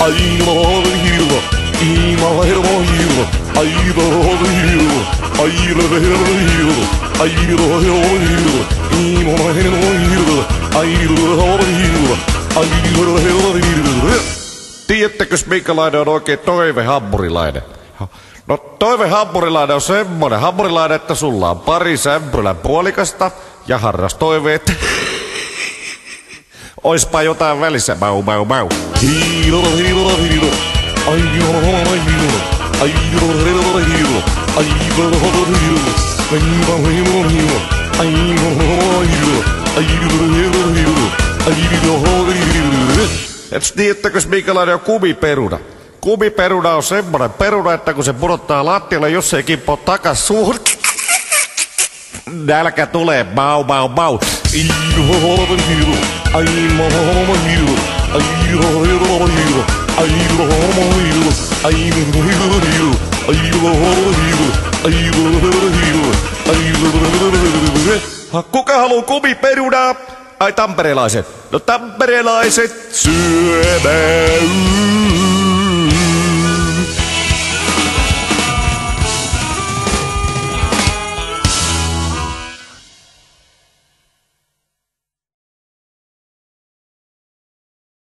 aina hirva, ima hermo hirva, aina hirva, aina hermo hirva, aina hermo hirva, ima hermo hirva, aina hermo hirva. Tiedättekös minkälainen on oikein toivehampurilainen? No toivehampurilainen on semmonen hampurilainen, että sulla on pari sämpylän puolikasta ja harras toive, että oispa jotain välissä, mau mau mau. Hiilola, hiilola, hiilola, ailola, hiilola, ailola, hiilola, hiilola, ailola, hiilola, ailola, hiilola, hiilola, ailola, hiilola, ailola, hiilola, hiilola, ailola, hiilola. Et tiedättekös minkälainen on kumiperuna? Kumiperuna on semmonen peruna, että kun se pudottaa lattialle, jos se ei kippoo takas suuhun, nälkä tulee, mau mau mau. Kuka haluu kumiperunaa? Ai tamperelaiset. No tamperelaiset syömään.